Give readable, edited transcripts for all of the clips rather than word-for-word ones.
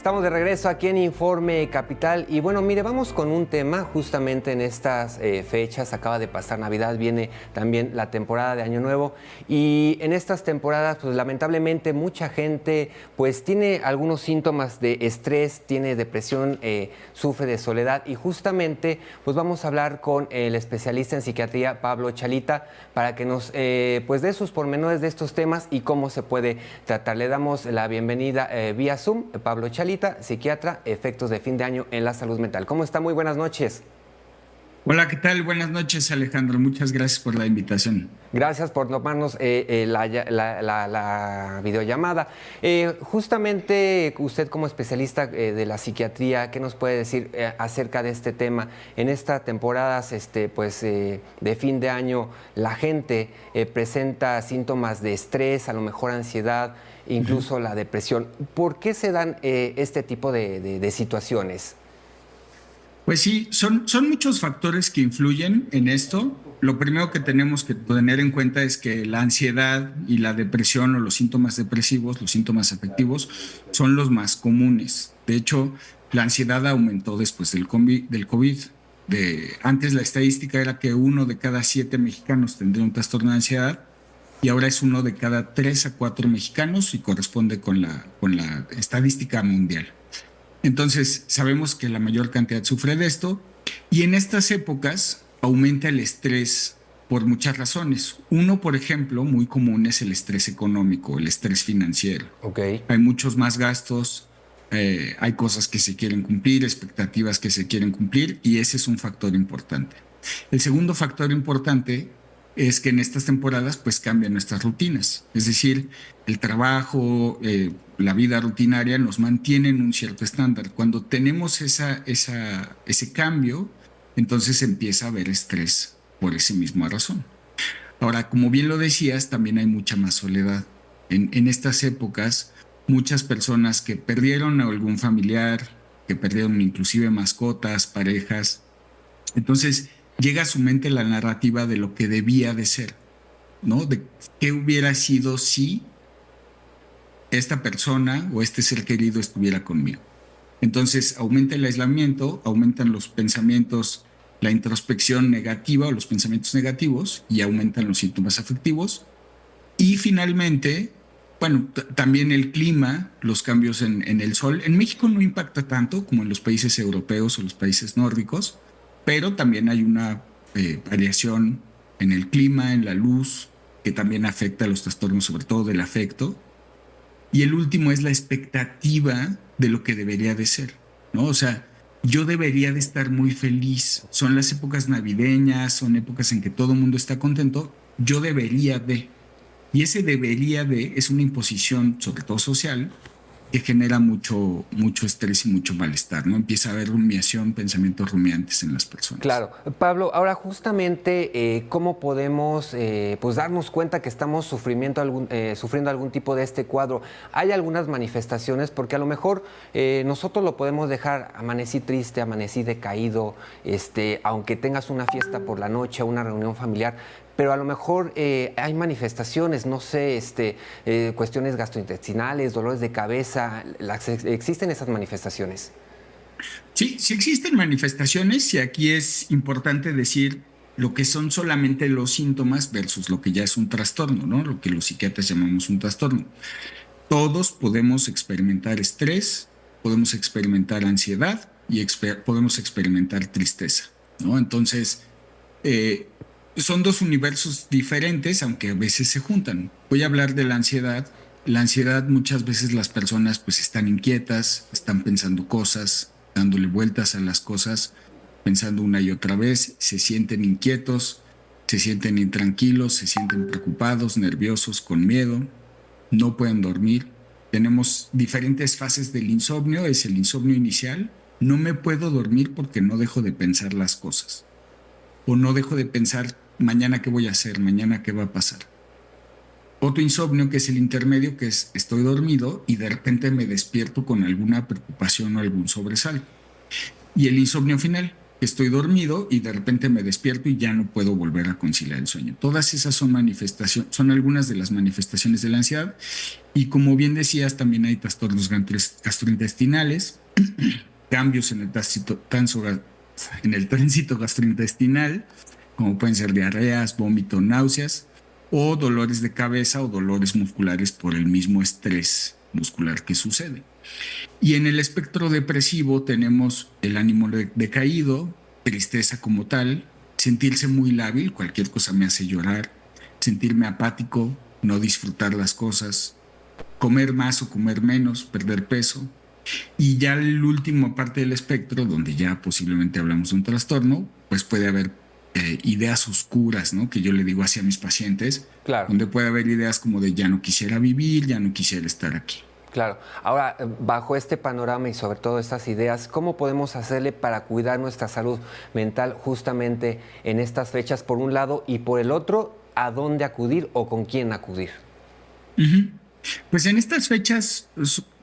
Estamos de regreso aquí en Informe Capital y bueno, mire, vamos con un tema justamente en estas fechas. Acaba de pasar Navidad, viene también la temporada de Año Nuevo y en estas temporadas pues lamentablemente mucha gente pues tiene algunos síntomas de estrés, tiene depresión, sufre de soledad y justamente pues vamos a hablar con el especialista en psiquiatría Pablo Chalita para que nos pues dé sus pormenores de estos temas y cómo se puede tratar. Le damos la bienvenida vía Zoom, Pablo Chalita, psiquiatra, efectos de fin de año en la salud mental. ¿Cómo está? Muy buenas noches. Hola, ¿qué tal? Buenas noches, Alejandro. Muchas gracias por la invitación. Gracias por tomarnos la videollamada. Justamente usted como especialista de la psiquiatría, ¿qué nos puede decir acerca de este tema? En estas temporadas de fin de año, la gente presenta síntomas de estrés, a lo mejor ansiedad, incluso la depresión. ¿Por qué se dan este tipo de situaciones? Pues sí, son muchos factores que influyen en esto. Lo primero que tenemos que tener en cuenta es que la ansiedad y la depresión o los síntomas depresivos, los síntomas afectivos, son los más comunes. De hecho, la ansiedad aumentó después del COVID. Antes la estadística era que 1 de cada 7 mexicanos tendría un trastorno de ansiedad y ahora es 1 de cada 3 a 4 mexicanos y corresponde con la estadística mundial. Entonces, sabemos que la mayor cantidad sufre de esto y en estas épocas aumenta el estrés por muchas razones. Uno, por ejemplo, muy común es el estrés económico, el estrés financiero. Okay. Hay muchos más gastos, hay cosas que se quieren cumplir, expectativas que se quieren cumplir y ese es un factor importante. El segundo factor importante es que en estas temporadas pues cambian nuestras rutinas, es decir, el trabajo, la vida rutinaria nos mantiene en un cierto estándar. Cuando tenemos ese cambio, entonces empieza a haber estrés por esa misma razón. Ahora, como bien lo decías, también hay mucha más soledad. En estas épocas, muchas personas que perdieron a algún familiar, que perdieron inclusive mascotas, parejas, entonces llega a su mente la narrativa de lo que debía de ser, ¿no? De qué hubiera sido si esta persona o este ser querido estuviera conmigo. Entonces aumenta el aislamiento, aumentan los pensamientos, la introspección negativa o los pensamientos negativos y aumentan los síntomas afectivos. Y finalmente, bueno, también el clima, los cambios en el sol. En México no impacta tanto como en los países europeos o los países nórdicos, pero también hay una variación en el clima, en la luz, que también afecta a los trastornos, sobre todo del afecto. Y el último es la expectativa de lo que debería de ser, ¿no? O sea, yo debería de estar muy feliz. Son las épocas navideñas, son épocas en que todo el mundo está contento. Yo debería de. Y ese debería de es una imposición, sobre todo social, que genera mucho estrés y mucho malestar, ¿no? Empieza a haber rumiación, pensamientos rumiantes en las personas. Claro. Pablo, ahora justamente, ¿cómo podemos pues darnos cuenta que estamos sufriendo algún tipo de este cuadro? ¿Hay algunas manifestaciones? Porque a lo mejor nosotros lo podemos dejar, amanecí triste, amanecí decaído, aunque tengas una fiesta por la noche, una reunión familiar, pero a lo mejor hay manifestaciones, no sé, cuestiones gastrointestinales, dolores de cabeza, ¿existen esas manifestaciones? Sí, sí existen manifestaciones y aquí es importante decir lo que son solamente los síntomas versus lo que ya es un trastorno, ¿no? Lo que los psiquiatras llamamos un trastorno. Todos podemos experimentar estrés, podemos experimentar ansiedad y podemos experimentar tristeza, ¿no? Entonces, eh, son dos universos diferentes, aunque a veces se juntan. Voy a hablar de la ansiedad. La ansiedad, muchas veces las personas pues están inquietas, están pensando cosas, dándole vueltas a las cosas, pensando una y otra vez, se sienten inquietos, se sienten intranquilos, se sienten preocupados, nerviosos, con miedo, no pueden dormir. Tenemos diferentes fases del insomnio. Es el insomnio inicial. No me puedo dormir porque no dejo de pensar las cosas. O no dejo de pensar mañana qué voy a hacer, mañana qué va a pasar. Otro insomnio que es el intermedio, que es estoy dormido y de repente me despierto con alguna preocupación o algún sobresalto. Y el insomnio final, estoy dormido y de repente me despierto y ya no puedo volver a conciliar el sueño. Todas esas son manifestaciones, son algunas de las manifestaciones de la ansiedad. Y como bien decías, también hay trastornos gastrointestinales, cambios en el tránsito gastrointestinal, como pueden ser diarreas, vómito, náuseas, o dolores de cabeza o dolores musculares por el mismo estrés muscular que sucede. Y en el espectro depresivo tenemos el ánimo decaído, tristeza como tal, sentirse muy lábil, cualquier cosa me hace llorar, sentirme apático, no disfrutar las cosas, comer más o comer menos, perder peso. Y ya la última parte del espectro, donde ya posiblemente hablamos de un trastorno, pues puede haber ideas oscuras, ¿no? Que yo le digo así a mis pacientes, Claro. donde puede haber ideas como de ya no quisiera vivir, ya no quisiera estar aquí. Claro. Ahora, bajo este panorama y sobre todo estas ideas, ¿cómo podemos hacerle para cuidar nuestra salud mental justamente en estas fechas, por un lado, y por el otro, a dónde acudir o con quién acudir? Ujú. Pues en estas fechas,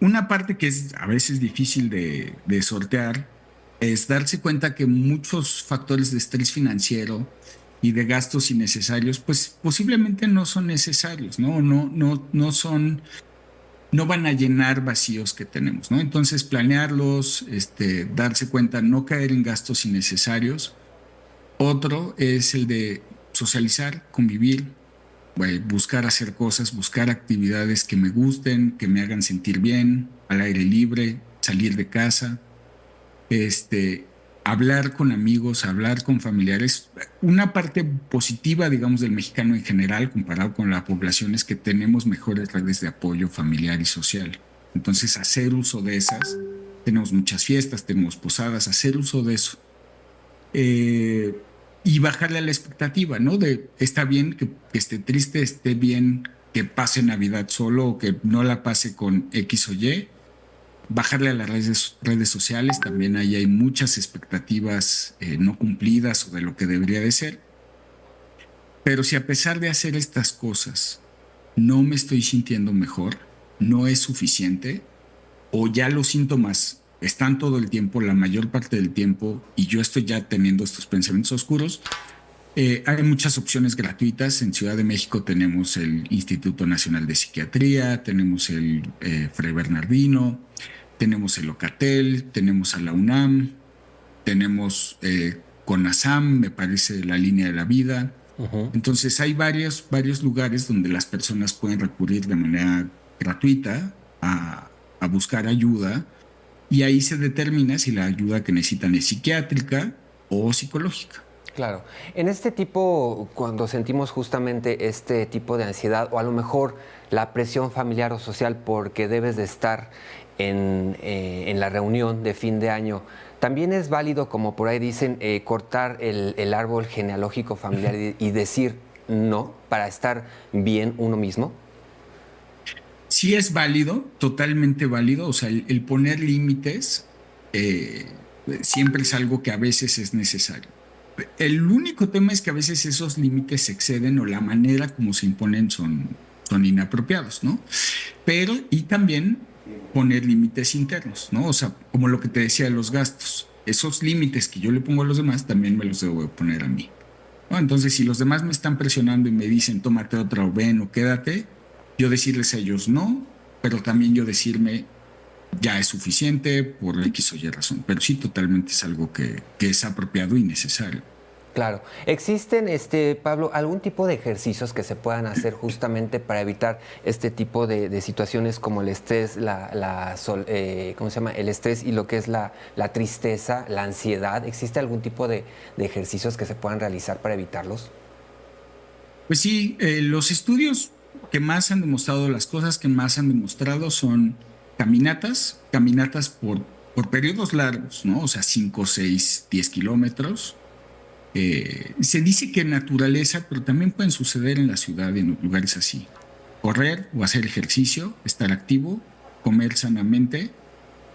una parte que es a veces difícil de sortear es darse cuenta que muchos factores de estrés financiero y de gastos innecesarios, pues posiblemente no son necesarios, ¿no? No son, no van a llenar vacíos que tenemos, ¿no? Entonces planearlos, darse cuenta, no caer en gastos innecesarios. Otro es el de socializar, convivir, buscar hacer cosas, buscar actividades que me gusten, que me hagan sentir bien, al aire libre, salir de casa, hablar con amigos, hablar con familiares. Una parte positiva, digamos, del mexicano en general, comparado con la población, es que tenemos mejores redes de apoyo familiar y social. Entonces, hacer uso de esas, tenemos muchas fiestas, tenemos posadas, hacer uso de eso. Eh, y bajarle a la expectativa, ¿no? De está bien que esté triste, esté bien que pase Navidad solo o que no la pase con X o Y. Bajarle a las redes sociales, también ahí hay muchas expectativas no cumplidas o de lo que debería de ser. Pero si a pesar de hacer estas cosas no me estoy sintiendo mejor, no es suficiente, o ya los síntomas están todo el tiempo, la mayor parte del tiempo, y yo estoy ya teniendo estos pensamientos oscuros, hay muchas opciones gratuitas. En Ciudad de México tenemos el Instituto Nacional de Psiquiatría, tenemos el Fray Bernardino, tenemos el Ocatel, tenemos a la UNAM, tenemos CONASAM, me parece la línea de la vida. Ujú. Entonces hay varios lugares donde las personas pueden recurrir de manera gratuita a buscar ayuda, y ahí se determina si la ayuda que necesitan es psiquiátrica o psicológica. Claro. En este tipo, cuando sentimos justamente este tipo de ansiedad o a lo mejor la presión familiar o social porque debes de estar en la reunión de fin de año, también es válido, como por ahí dicen, cortar el árbol genealógico familiar y decir no para estar bien uno mismo. Sí es válido, totalmente válido, o sea, el poner límites siempre es algo que a veces es necesario. El único tema es que a veces esos límites se exceden o la manera como se imponen son inapropiados, ¿no? Pero, y también poner límites internos, ¿no? O sea, como lo que te decía de los gastos, esos límites que yo le pongo a los demás también me los debo de poner a mí, ¿no? Entonces, si los demás me están presionando y me dicen, tómate otra o ven o quédate, yo decirles a ellos no, pero también yo decirme, ya es suficiente por X o Y razón. Pero sí, totalmente es algo que es apropiado y necesario. Claro. ¿Existen, Pablo, algún tipo de ejercicios que se puedan hacer justamente para evitar este tipo de situaciones como el estrés, ¿cómo se llama? El estrés y lo que es la tristeza, la ansiedad? ¿Existe algún tipo de ejercicios que se puedan realizar para evitarlos? Pues sí, los estudios que más han demostrado, las cosas que más han demostrado son caminatas por periodos largos, ¿no? O sea, 5, 6, 10 kilómetros. Se dice que en naturaleza, pero también pueden suceder en la ciudad, en lugares así. Correr o hacer ejercicio, estar activo, comer sanamente.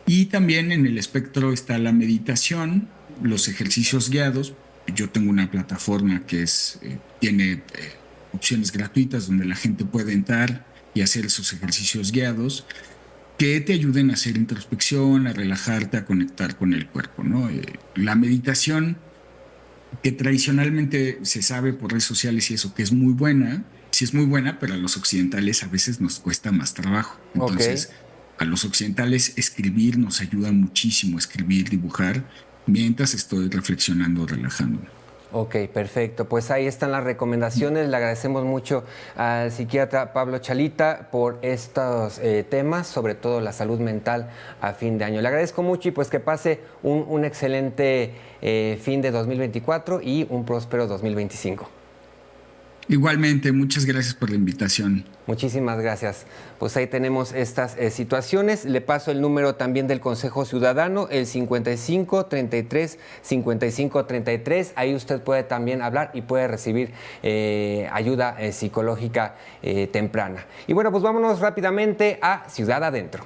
Y también en el espectro está la meditación, los ejercicios guiados. Yo tengo una plataforma que tiene opciones gratuitas donde la gente puede entrar y hacer esos ejercicios guiados. que te ayuden a hacer introspección, a relajarte, a conectar con el cuerpo, ¿no? La meditación, que tradicionalmente se sabe por redes sociales y eso, que es muy buena, sí es muy buena, pero a los occidentales a veces nos cuesta más trabajo. Ok. Entonces, a los occidentales escribir nos ayuda muchísimo, escribir, dibujar, mientras estoy reflexionando, relajándome. Ok, perfecto. Pues ahí están las recomendaciones. Le agradecemos mucho al psiquiatra Pablo Chalita por estos temas, sobre todo la salud mental a fin de año. Le agradezco mucho y pues que pase un excelente fin de 2024 y un próspero 2025. Igualmente, muchas gracias por la invitación. Muchísimas gracias. Pues ahí tenemos estas situaciones. Le paso el número también del Consejo Ciudadano, el 55 33 55 33. Ahí usted puede también hablar y puede recibir ayuda psicológica temprana. Y bueno, pues vámonos rápidamente a Ciudad Adentro.